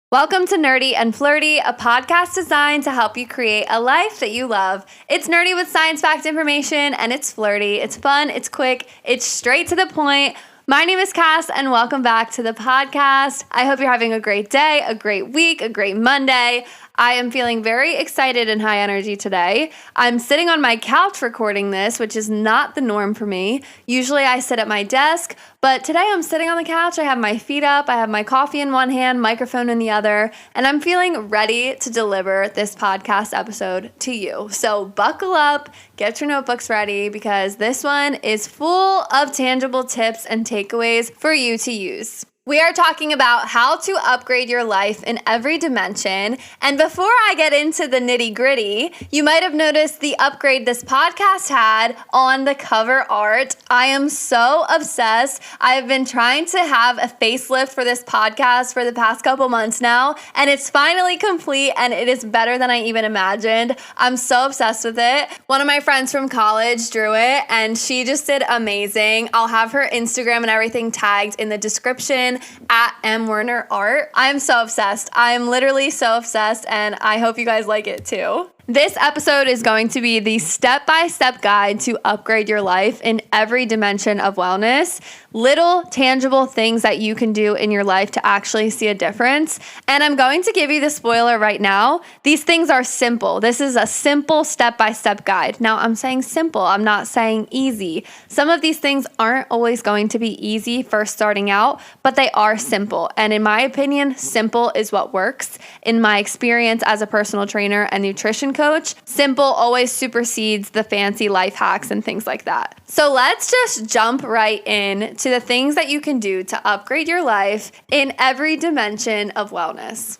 Welcome to Nerdy and Flirty, a podcast designed to help you create a life that you love. It's nerdy with science-backed information, and it's flirty. It's fun, it's quick, it's straight to the point. My name is Cass, and welcome back to the podcast. I hope you're having a great day, a great week, a great Monday. I am feeling very excited and high energy today. I'm sitting on my couch recording this, which is not the norm for me. Usually I sit at my desk, but today I'm sitting on the couch. I have my feet up, I have my coffee in one hand, microphone in the other, and I'm feeling ready to deliver this podcast episode to you. So buckle up, get your notebooks ready, because this one is full of tangible tips and takeaways for you to use. We are talking about how to upgrade your life in every dimension. And before I get into the nitty gritty, you might have noticed the upgrade this podcast had on the cover art. I am so obsessed. I've been trying to have a facelift for this podcast for the past couple months now, and it's finally complete, and it is better than I even imagined. I'm so obsessed with it. One of my friends from college drew it, and she just did amazing. I'll have her Instagram and everything tagged in the description at mwernerart. I'm so obsessed. I'm literally so obsessed, and I hope you guys like it too. This episode is going to be the step-by-step guide to upgrade your life in every dimension of wellness. Little tangible things that you can do in your life to actually see a difference. And I'm going to give you the spoiler right now. These things are simple. This is a simple step-by-step guide. Now, I'm saying simple. I'm not saying easy. Some of these things aren't always going to be easy first starting out, but they are simple. And in my opinion, simple is what works. In my experience as a personal trainer and nutrition coach, simple always supersedes the fancy life hacks and things like that. So let's just jump right in to the things that you can do to upgrade your life in every dimension of wellness.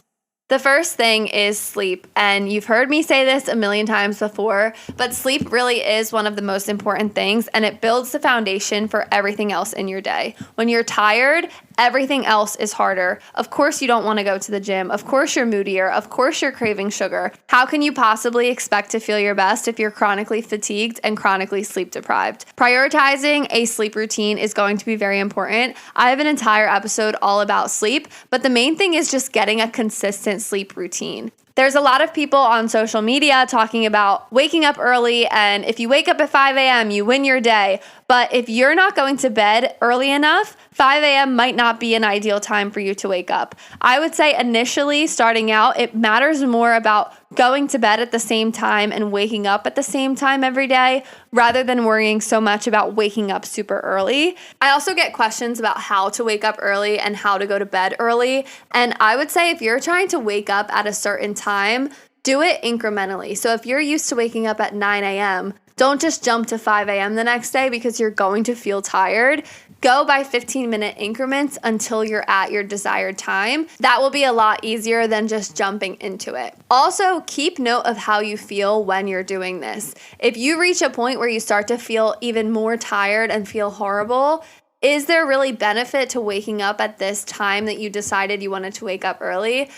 The first thing is sleep, and you've heard me say this a million times before, but sleep really is one of the most important things, and it builds the foundation for everything else in your day. When you're tired, everything else is harder. Of course you don't want to go to the gym. Of course you're moodier. Of course you're craving sugar. How can you possibly expect to feel your best if you're chronically fatigued and chronically sleep deprived? Prioritizing a sleep routine is going to be very important. I have an entire episode all about sleep, but the main thing is just getting a consistent sleep routine. There's a lot of people on social media talking about waking up early, and if you wake up at 5 a.m., you win your day. But if you're not going to bed early enough, 5 a.m. might not be an ideal time for you to wake up. I would say initially starting out, it matters more about going to bed at the same time and waking up at the same time every day rather than worrying so much about waking up super early. I also get questions about how to wake up early and how to go to bed early. And I would say if you're trying to wake up at a certain time, do it incrementally. So if you're used to waking up at 9 a.m., don't just jump to 5 a.m. the next day because you're going to feel tired. Go by 15-minute increments until you're at your desired time. That will be a lot easier than just jumping into it. Also, keep note of how you feel when you're doing this. If you reach a point where you start to feel even more tired and feel horrible, is there really benefit to waking up at this time that you decided you wanted to wake up early?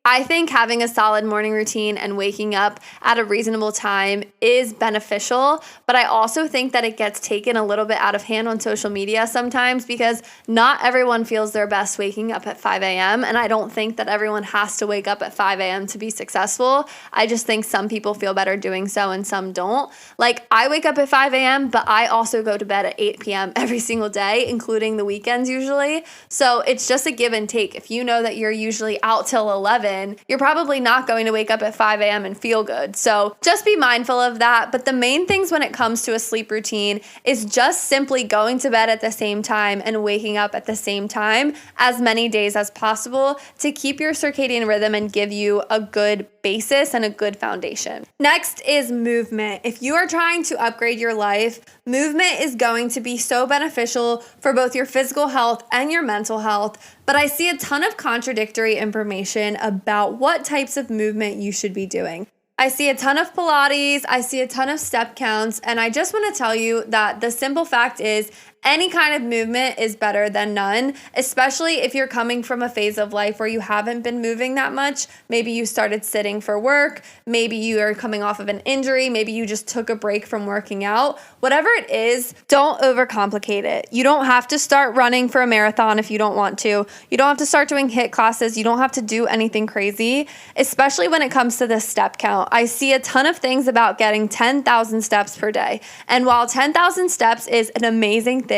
I think having a solid morning routine and waking up at a reasonable time is beneficial, but I also think that it gets taken a little bit out of hand on social media sometimes because not everyone feels their best waking up at 5 a.m. And I don't think that everyone has to wake up at 5 a.m. to be successful. I just think some people feel better doing so and some don't. Like I wake up at 5 a.m., but I also go to bed at 8 p.m. every single day, including the weekends usually. So it's just a give and take. If you know that you're usually out till 11, you're probably not going to wake up at 5 a.m. and feel good. So just be mindful of that. But the main things when it comes to a sleep routine is just simply going to bed at the same time and waking up at the same time as many days as possible to keep your circadian rhythm and give you a good basis and a good foundation. Next is movement. If you are trying to upgrade your life, movement is going to be so beneficial for both your physical health and your mental health. But I see a ton of contradictory information about what types of movement you should be doing. I see a ton of Pilates, I see a ton of step counts, and I just want to tell you that the simple fact is Any kind of movement is better than none, especially if you're coming from a phase of life where you haven't been moving that much. Maybe you started sitting for work. Maybe you are coming off of an injury. Maybe you just took a break from working out. Whatever it is, don't overcomplicate it. You don't have to start running for a marathon if you don't want to. You don't have to start doing HIIT classes. You don't have to do anything crazy, especially when it comes to the step count. I see a ton of things about getting 10,000 steps per day. And while 10,000 steps is an amazing thing,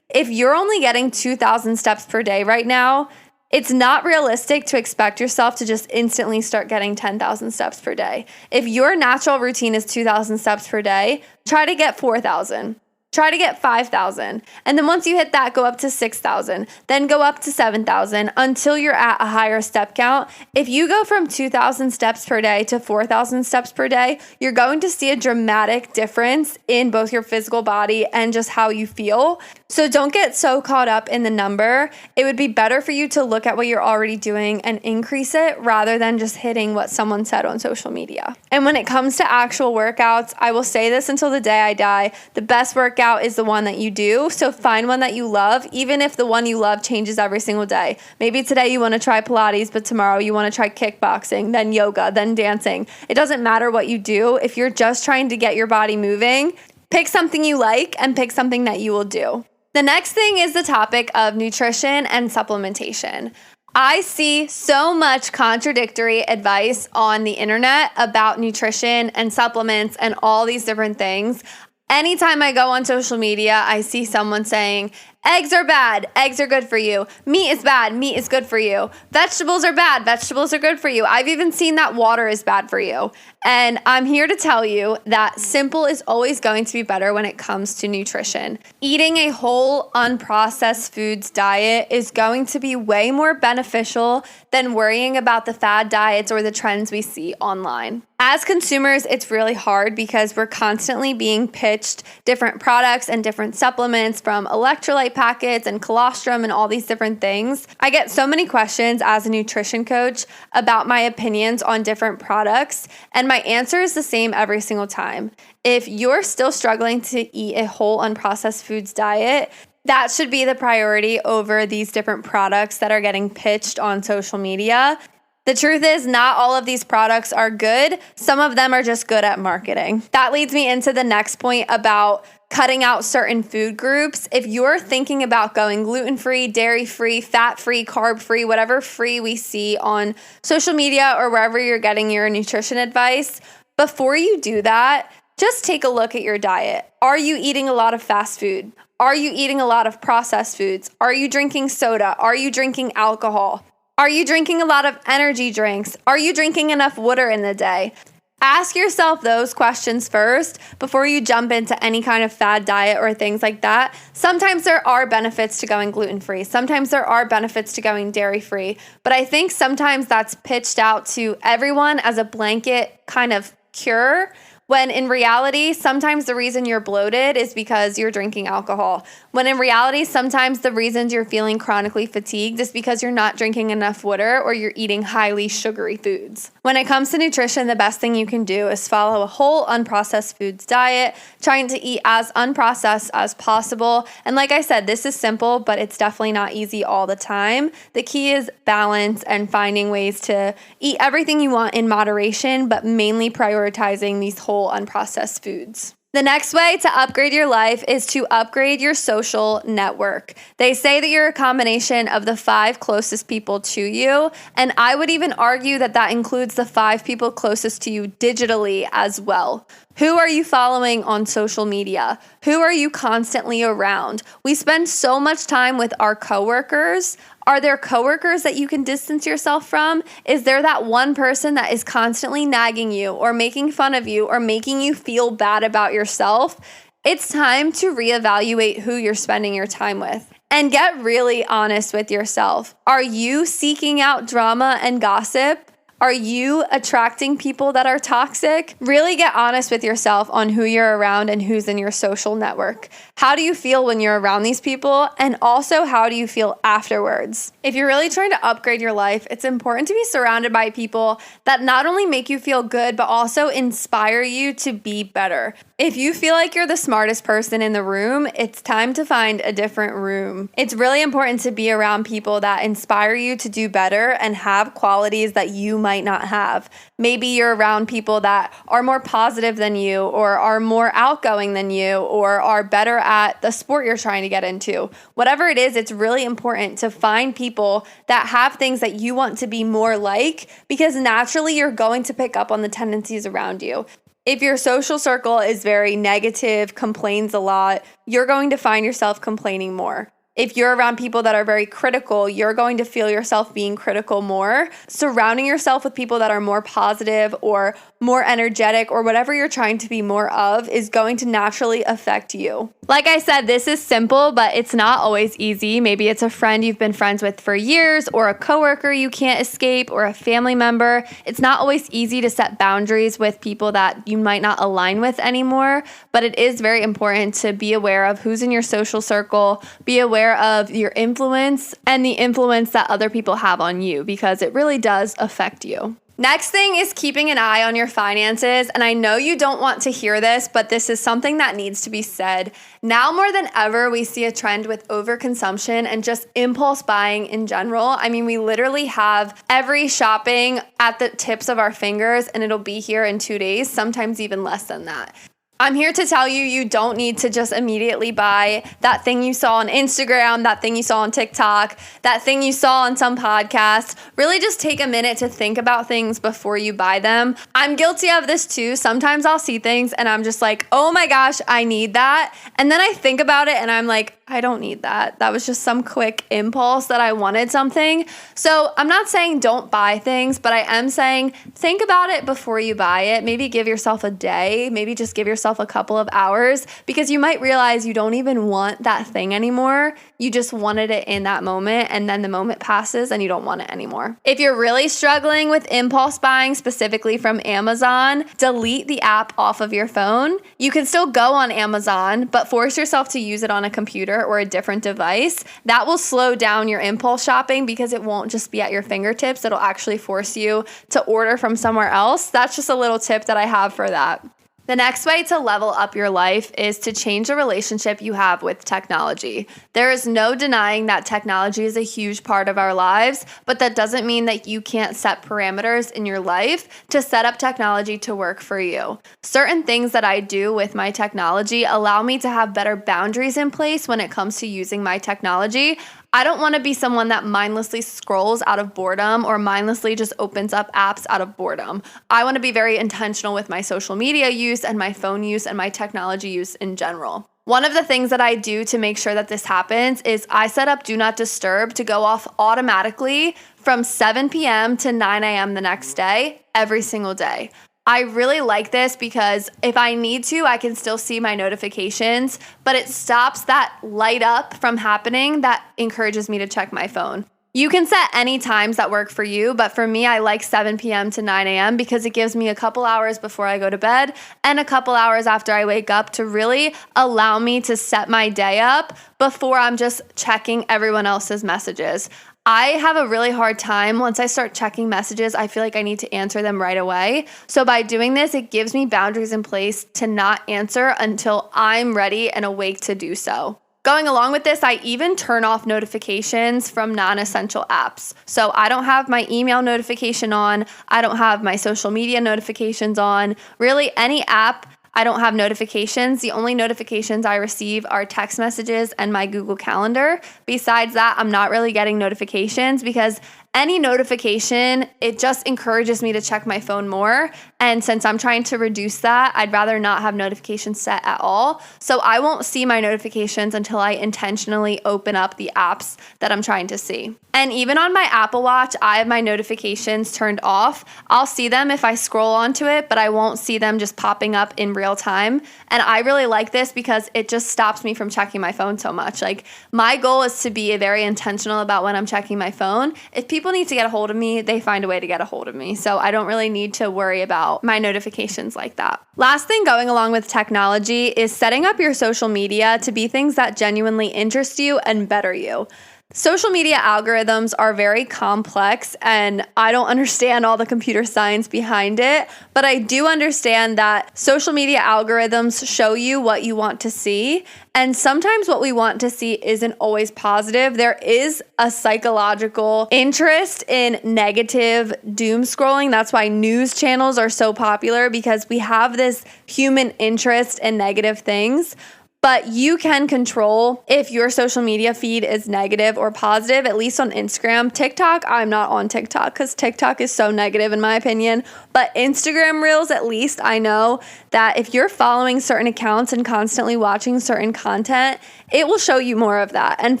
if you're only getting 2,000 steps per day right now, it's not realistic to expect yourself to just instantly start getting 10,000 steps per day. If your natural routine is 2,000 steps per day, try to get 4,000. Try to get 5,000. And then once you hit that, go up to 6,000. Then go up to 7,000 until you're at a higher step count. If you go from 2,000 steps per day to 4,000 steps per day, you're going to see a dramatic difference in both your physical body and just how you feel. So don't get so caught up in the number. It would be better for you to look at what you're already doing and increase it rather than just hitting what someone said on social media. And when it comes to actual workouts, I will say this until the day I die, the best workout is the one that you do. So find one that you love, even if the one you love changes every single day. Maybe today you want to try Pilates, but tomorrow you want to try kickboxing, then yoga, then dancing. It doesn't matter what you do. If you're just trying to get your body moving, pick something you like and pick something that you will do. The next thing is the topic of nutrition and supplementation. I see so much contradictory advice on the internet about nutrition and supplements and all these different things. Anytime I go on social media, I see someone saying, eggs are bad, eggs are good for you. Meat is bad, meat is good for you. Vegetables are bad, vegetables are good for you. I've even seen that water is bad for you. And I'm here to tell you that simple is always going to be better when it comes to nutrition. Eating a whole unprocessed foods diet is going to be way more beneficial than worrying about the fad diets or the trends we see online. As consumers, it's really hard because we're constantly being pitched different products and different supplements from electrolyte packets and colostrum and all these different things. I get so many questions as a nutrition coach about my opinions on different products, and my answer is the same every single time. If you're still struggling to eat a whole unprocessed foods diet, that should be the priority over these different products that are getting pitched on social media. The truth is, not all of these products are good. Some of them are just good at marketing. That leads me into the next point about cutting out certain food groups. If you're thinking about going gluten-free, dairy-free, fat-free, carb-free, whatever free we see on social media or wherever you're getting your nutrition advice, before you do that, just take a look at your diet. Are you eating a lot of fast food? Are you eating a lot of processed foods? Are you drinking soda? Are you drinking alcohol? Are you drinking a lot of energy drinks? Are you drinking enough water in the day? Ask yourself those questions first before you jump into any kind of fad diet or things like that. Sometimes there are benefits to going gluten-free. Sometimes there are benefits to going dairy-free. But I think sometimes that's pitched out to everyone as a blanket kind of cure, when in reality, sometimes the reason you're bloated is because you're drinking alcohol. When in reality, sometimes the reasons you're feeling chronically fatigued is because you're not drinking enough water or you're eating highly sugary foods. When it comes to nutrition, the best thing you can do is follow a whole unprocessed foods diet, trying to eat as unprocessed as possible. And like I said, this is simple, but it's definitely not easy all the time. The key is balance and finding ways to eat everything you want in moderation, but mainly prioritizing these whole unprocessed foods. The next way to upgrade your life is to upgrade your social network. They say that you're a combination of the 5 closest people to you, and I would even argue that that includes the 5 people closest to you digitally as well. Who are you following on social media? Who are you constantly around? We spend so much time with our coworkers. Are there coworkers that you can distance yourself from? Is there that one person that is constantly nagging you or making fun of you or making you feel bad about yourself? It's time to reevaluate who you're spending your time with. And get really honest with yourself. Are you seeking out drama and gossip? Are you attracting people that are toxic? Really get honest with yourself on who you're around and who's in your social network. How do you feel when you're around these people? And also, how do you feel afterwards? If you're really trying to upgrade your life, it's important to be surrounded by people that not only make you feel good, but also inspire you to be better. If you feel like you're the smartest person in the room, it's time to find a different room. It's really important to be around people that inspire you to do better and have qualities that you might not have. Maybe you're around people that are more positive than you, or are more outgoing than you, or are better at the sport you're trying to get into. Whatever it is, it's really important to find people that have things that you want to be more like, because naturally you're going to pick up on the tendencies around you. If your social circle is very negative, complains a lot, you're going to find yourself complaining more. If you're around people that are very critical, you're going to feel yourself being critical more. Surrounding yourself with people that are more positive or more energetic or whatever you're trying to be more of is going to naturally affect you. Like I said, this is simple, but it's not always easy. Maybe it's a friend you've been friends with for years, or a coworker you can't escape, or a family member. It's not always easy to set boundaries with people that you might not align with anymore, but it is very important to be aware of who's in your social circle, be aware of your influence and the influence that other people have on you, because it really does affect you. Next thing is keeping an eye on your finances. And I know you don't want to hear this, but this is something that needs to be said. Now more than ever, we see a trend with overconsumption and just impulse buying in general. I mean, we literally have every shopping at the tips of our fingers, and it'll be here in 2 days, sometimes even less than that. I'm here to tell you, you don't need to just immediately buy that thing you saw on Instagram, that thing you saw on TikTok, that thing you saw on some podcast. Really just take a minute to think about things before you buy them. I'm guilty of this too. Sometimes I'll see things and I'm just like, oh my gosh, I need that. And then I think about it and I'm like, I don't need that. That was just some quick impulse that I wanted something. So I'm not saying don't buy things, but I am saying think about it before you buy it. Maybe give yourself a day, maybe just give yourself a couple of hours, because you might realize you don't even want that thing anymore. You just wanted it in that moment, and then the moment passes and you don't want it anymore. If you're really struggling with impulse buying, specifically from Amazon, delete the app off of your phone. You can still go on Amazon, but force yourself to use it on a computer or a different device. That will slow down your impulse shopping because it won't just be at your fingertips. It'll actually force you to order from somewhere else. That's just a little tip that I have for that. The next way to level up your life is to change the relationship you have with technology. There is no denying that technology is a huge part of our lives, but that doesn't mean that you can't set parameters in your life to set up technology to work for you. Certain things that I do with my technology allow me to have better boundaries in place when it comes to using my technology. I don't want to be someone that mindlessly scrolls out of boredom or mindlessly just opens up apps out of boredom. I want to be very intentional with my social media use and my phone use and my technology use in general. One of the things that I do to make sure that this happens is I set up Do Not Disturb to go off automatically from 7 p.m. to 9 a.m. the next day, every single day. I really like this because if I need to, I can still see my notifications, but it stops that light up from happening that encourages me to check my phone. You can set any times that work for you, but for me, I like 7 p.m. to 9 a.m. because it gives me a couple hours before I go to bed and a couple hours after I wake up to really allow me to set my day up before I'm just checking everyone else's messages. I have a really hard time once I start checking messages. I feel like I need to answer them right away. So by doing this, it gives me boundaries in place to not answer until I'm ready and awake to do so. Going along with this, I even turn off notifications from non-essential apps. So I don't have my email notification on. I don't have my social media notifications on. Really, any app, I don't have notifications. The only notifications I receive are text messages and my Google Calendar. Besides that, I'm not really getting notifications because any notification, it just encourages me to check my phone more. And since I'm trying to reduce that, I'd rather not have notifications set at all. So I won't see my notifications until I intentionally open up the apps that I'm trying to see. And even on my Apple Watch, I have my notifications turned off. I'll see them if I scroll onto it, but I won't see them just popping up in real time. And I really like this because it just stops me from checking my phone so much. Like, my goal is to be very intentional about when I'm checking my phone. If people people need to get a hold of me, they find a way to get a hold of me. So I don't really need to worry about my notifications like that. Last thing going along with technology is setting up your social media to be things that genuinely interest you and better you. Social media algorithms are very complex, and I don't understand all the computer science behind it, but I do understand that social media algorithms show you what you want to see, and sometimes what we want to see isn't always positive. There is a psychological interest in negative doom scrolling. That's why news channels are so popular, because we have this human interest in negative things. But you can control if your social media feed is negative or positive, at least on Instagram. TikTok, I'm not on TikTok because TikTok is so negative in my opinion. But Instagram Reels, at least I know that if you're following certain accounts and constantly watching certain content, it will show you more of that. And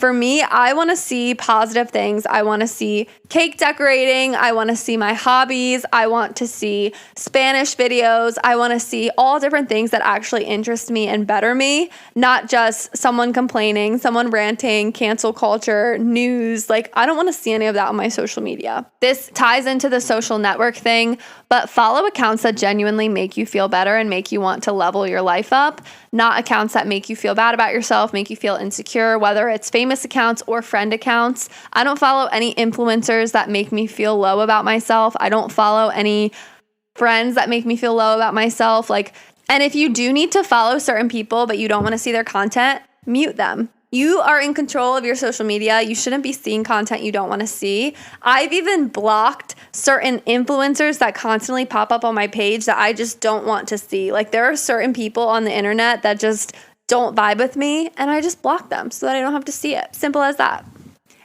for me, I want to see positive things. I want to see cake decorating. I want to see my hobbies. I want to see Spanish videos. I want to see all different things that actually interest me and better me, not just someone complaining, someone ranting, cancel culture, news. Like, I don't want to see any of that on my social media. This ties into the social network thing, but follow accounts that genuinely make you feel better and make you want to level your life up, not accounts that make you feel bad about yourself, make you feel insecure, whether it's famous accounts or friend accounts. I don't follow any influencers that make me feel low about myself. I don't follow any friends that make me feel low about myself. And if you do need to follow certain people, but you don't want to see their content, mute them. You are in control of your social media. You shouldn't be seeing content you don't want to see. I've even blocked certain influencers that constantly pop up on my page that I just don't want to see. There are certain people on the internet that just don't vibe with me, and I just block them so that I don't have to see it. Simple as that.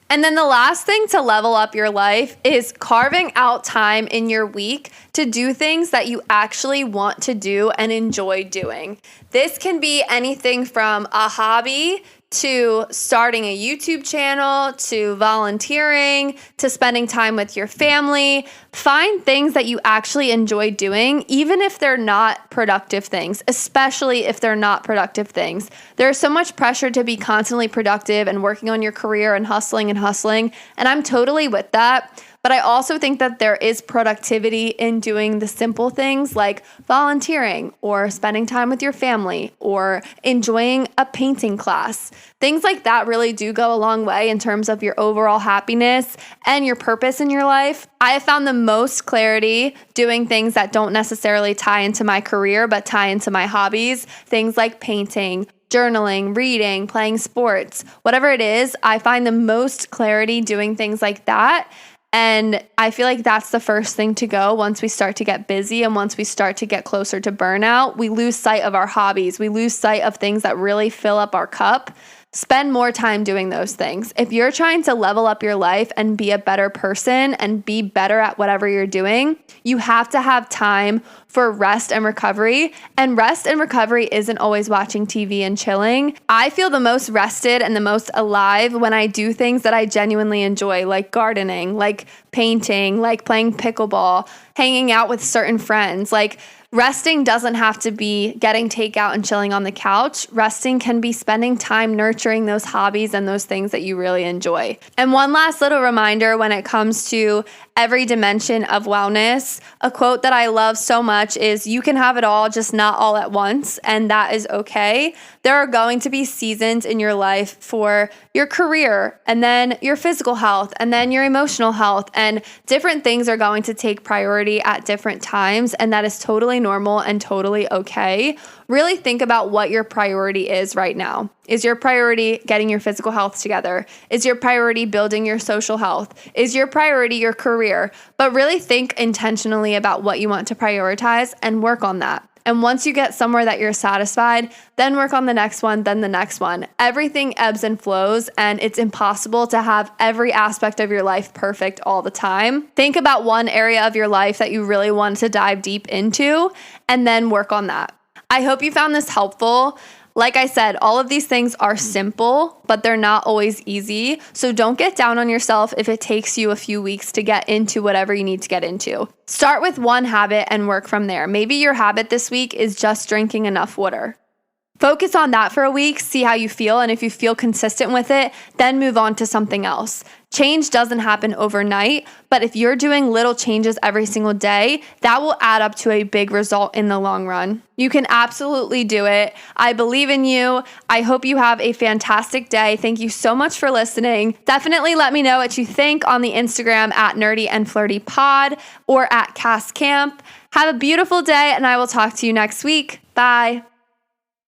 And then the last thing to level up your life is carving out time in your week to do things that you actually want to do and enjoy doing. This can be anything from a hobby to starting a YouTube channel, to volunteering, to spending time with your family. Find things that you actually enjoy doing, even if they're not productive things, especially if they're not productive things. There's so much pressure to be constantly productive and working on your career and hustling, and I'm totally with that. But I also think that there is productivity in doing the simple things like volunteering or spending time with your family or enjoying a painting class. Things like that really do go a long way in terms of your overall happiness and your purpose in your life. I have found the most clarity doing things that don't necessarily tie into my career, but tie into my hobbies. Things like painting, journaling, reading, playing sports, whatever it is, I find the most clarity doing things like that. And I feel like that's the first thing to go once we start to get busy and once we start to get closer to burnout. We lose sight of our hobbies. We lose sight of things that really fill up our cup. Spend more time doing those things. If you're trying to level up your life and be a better person and be better at whatever you're doing, you have to have time for rest and recovery. And rest and recovery isn't always watching TV and chilling. I feel the most rested and the most alive when I do things that I genuinely enjoy, like gardening, like painting, like playing pickleball, hanging out with certain friends. Resting doesn't have to be getting takeout and chilling on the couch. Resting can be spending time nurturing those hobbies and those things that you really enjoy. And one last little reminder when it comes to every dimension of wellness, a quote that I love so much is, "You can have it all, just not all at once," and that is okay. There are going to be seasons in your life for your career, and then your physical health, and then your emotional health, and different things are going to take priority at different times, and that is totally normal and totally okay. Really think about what your priority is right now. Is your priority getting your physical health together? Is your priority building your social health? Is your priority your career? But really think intentionally about what you want to prioritize and work on that. And once you get somewhere that you're satisfied, then work on the next one, then the next one. Everything ebbs and flows, and it's impossible to have every aspect of your life perfect all the time. Think about one area of your life that you really want to dive deep into, and then work on that. I hope you found this helpful. Like I said, all of these things are simple, but they're not always easy. So don't get down on yourself if it takes you a few weeks to get into whatever you need to get into. Start with one habit and work from there. Maybe your habit this week is just drinking enough water. Focus on that for a week, see how you feel, and if you feel consistent with it, then move on to something else. Change doesn't happen overnight, but if you're doing little changes every single day, that will add up to a big result in the long run. You can absolutely do it. I believe in you. I hope you have a fantastic day. Thank you so much for listening. Definitely let me know what you think on the Instagram at Nerdy and Flirty Pod or at Cass Camp. Have a beautiful day, and I will talk to you next week. Bye.